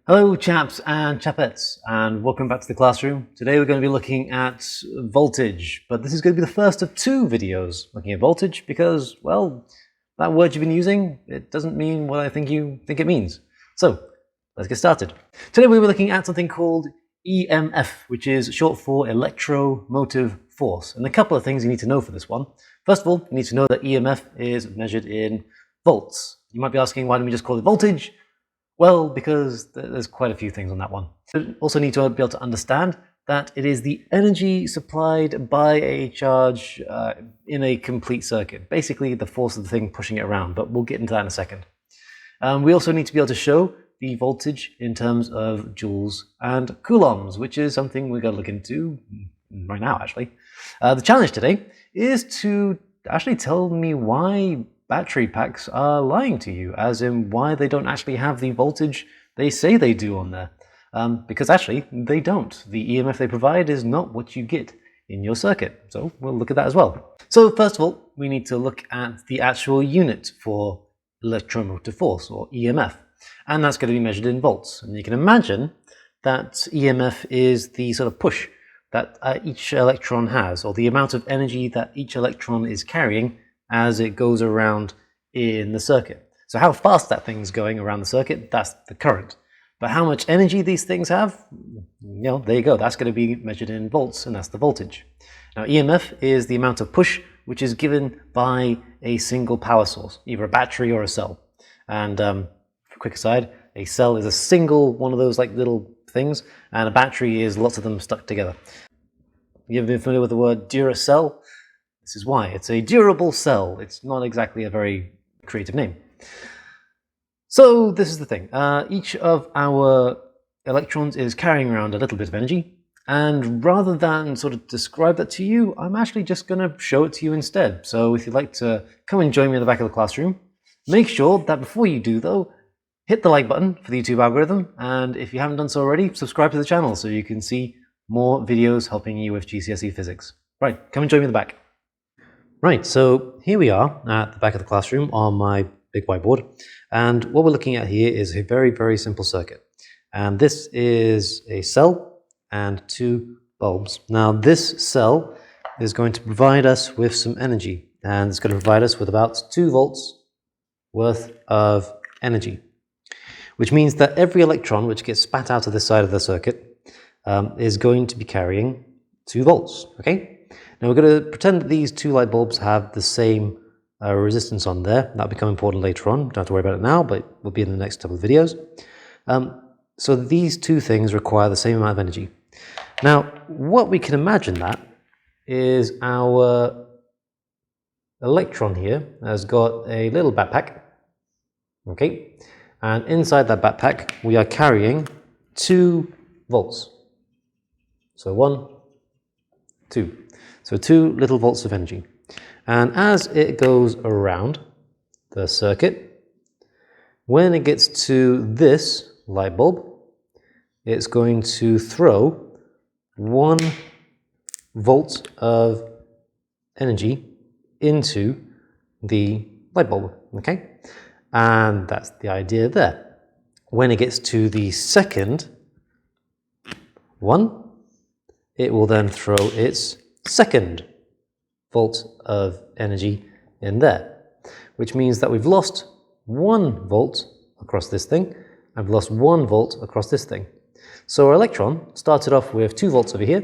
Hello chaps and chapettes, and welcome back to the classroom. Today we're going to be looking at voltage, but this is going to be the first of two videos looking at voltage because, well, that word you've been using, it doesn't mean what I think you think it means. So, let's get started. Today we'll be looking at something called e.m.f, which is short for electromotive force. And a couple of things you need to know for this one. First of all, you need to know that e.m.f is measured in volts. You might be asking, why don't we just call it voltage? Well, because there's quite a few things on that one. You also need to be able to understand that it is the energy supplied by a charge in a complete circuit. Basically, the force of the thing pushing it around, but we'll get into that in a second. We also need to be able to show the voltage in terms of joules and coulombs, which is something we've got to look into right now, actually. The challenge today is to actually tell me why battery packs are lying to you, as in why they don't actually have the voltage they say they do on there. Because actually, they don't. The EMF they provide is not what you get in your circuit. So we'll look at that as well. So first of all, we need to look at the actual unit for electromotive force, or EMF. And that's going to be measured in volts. And you can imagine that EMF is the sort of push that each electron has, or the amount of energy that each electron is carrying as it goes around in the circuit. So how fast that thing's going around the circuit, that's the current. But how much energy these things have, there you go. That's going to be measured in volts, and that's the voltage. Now, EMF is the amount of push which is given by a single power source, either a battery or a cell. And for quick aside, a cell is a single one of those like little things, and a battery is lots of them stuck together. You ever been familiar with the word Duracell? This is why. It's a durable cell. It's not exactly a very creative name. So this is the thing. Each of our electrons is carrying around a little bit of energy. And rather than sort of describe that to you, I'm actually just going to show it to you instead. So if you'd like to come and join me at the back of the classroom, make sure that before you do, though, hit the like button for the YouTube algorithm. And if you haven't done so already, subscribe to the channel so you can see more videos helping you with GCSE physics. Right, come and join me at the back. Right, so here we are at the back of the classroom on my big whiteboard, and what we're looking at here is a very, very simple circuit. And this is a cell and two bulbs. Now this cell is going to provide us with some energy, and it's going to provide us with about 2 volts worth of energy, which means that every electron which gets spat out of this side of the circuit is going to be carrying 2 volts, okay? Now we're going to pretend that these 2 light bulbs have the same resistance on there. That'll become important later on. Don't have to worry about it now, but will be in the next couple of videos. So these 2 things require the same amount of energy. Now, what we can imagine that is our electron here has got a little backpack, okay? And inside that backpack, we are carrying 2 volts. So 1, 2. So 2 little volts of energy. And as it goes around the circuit, when it gets to this light bulb, it's going to throw 1 volt of energy into the light bulb, okay? And that's the idea there. When it gets to the second one, it will then throw its second volt of energy in there, which means that we've lost 1 volt across this thing, and we've lost 1 volt across this thing. So our electron started off with 2 volts over here,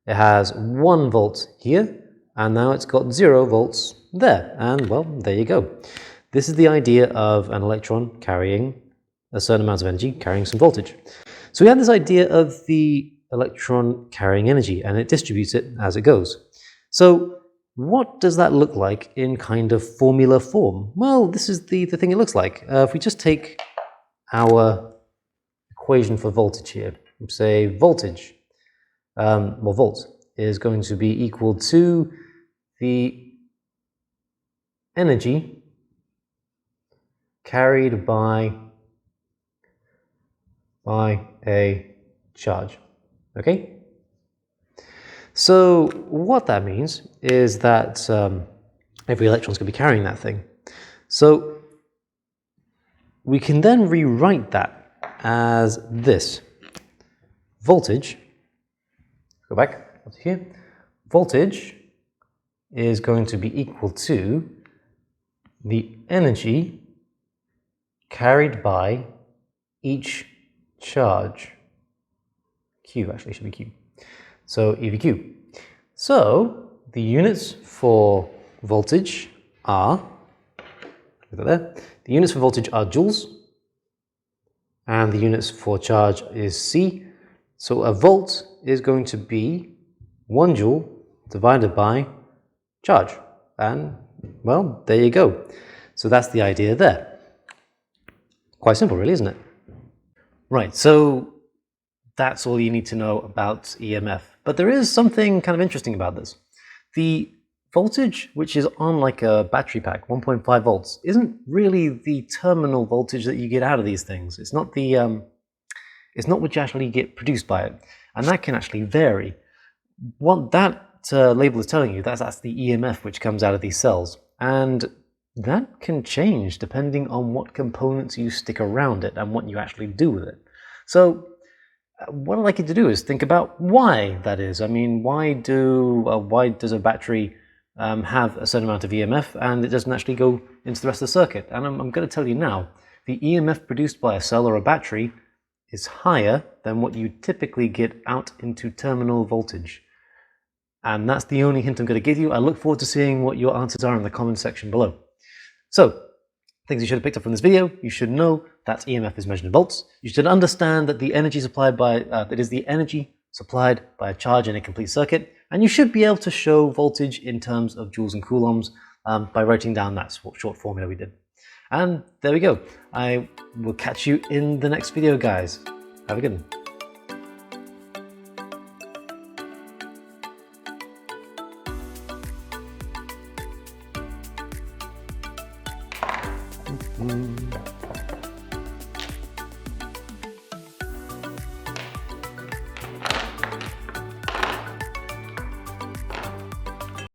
it has 1 volt here, and now it's got 0 volts there, and well, there you go. This is the idea of an electron carrying a certain amount of energy, carrying some voltage. So we have this idea of the electron carrying energy, and it distributes it as it goes. So what does that look like in kind of formula form? Well, this is the thing it looks like. If we just take our equation for voltage here, say voltage, volt is going to be equal to the energy carried by a charge. Okay? So what that means is that every electron is going to be carrying that thing. So we can then rewrite that as this. Voltage, go back up to here, voltage is going to be equal to the energy carried by each charge. Q actually should be Q. So EVQ. So the units for voltage are, look at there, the units for voltage are joules, and the units for charge is C. So a volt is going to be 1 joule divided by charge. And, well, there you go. So that's the idea there. Quite simple, really, isn't it? Right, so that's all you need to know about EMF. But there is something kind of interesting about this. The voltage, which is on like a battery pack, 1.5 volts, isn't really the terminal voltage that you get out of these things. It's not the it's not what you actually get produced by it, and that can actually vary. What that label is telling you, that's the EMF which comes out of these cells, and that can change depending on what components you stick around it and what you actually do with it. So what I'd like you to do is think about why that is. I mean, why does a battery have a certain amount of EMF and it doesn't actually go into the rest of the circuit? And I'm going to tell you now, the EMF produced by a cell or a battery is higher than what you typically get out into terminal voltage. And that's the only hint I'm going to give you. I look forward to seeing what your answers are in the comment section below. So, things you should have picked up from this video: you should know that EMF is measured in volts. You should understand that the energy supplied by that is the energy supplied by a charge in a complete circuit, and you should be able to show voltage in terms of joules and coulombs by writing down that short formula we did. And there we go. I will catch you in the next video, guys. Have a good one.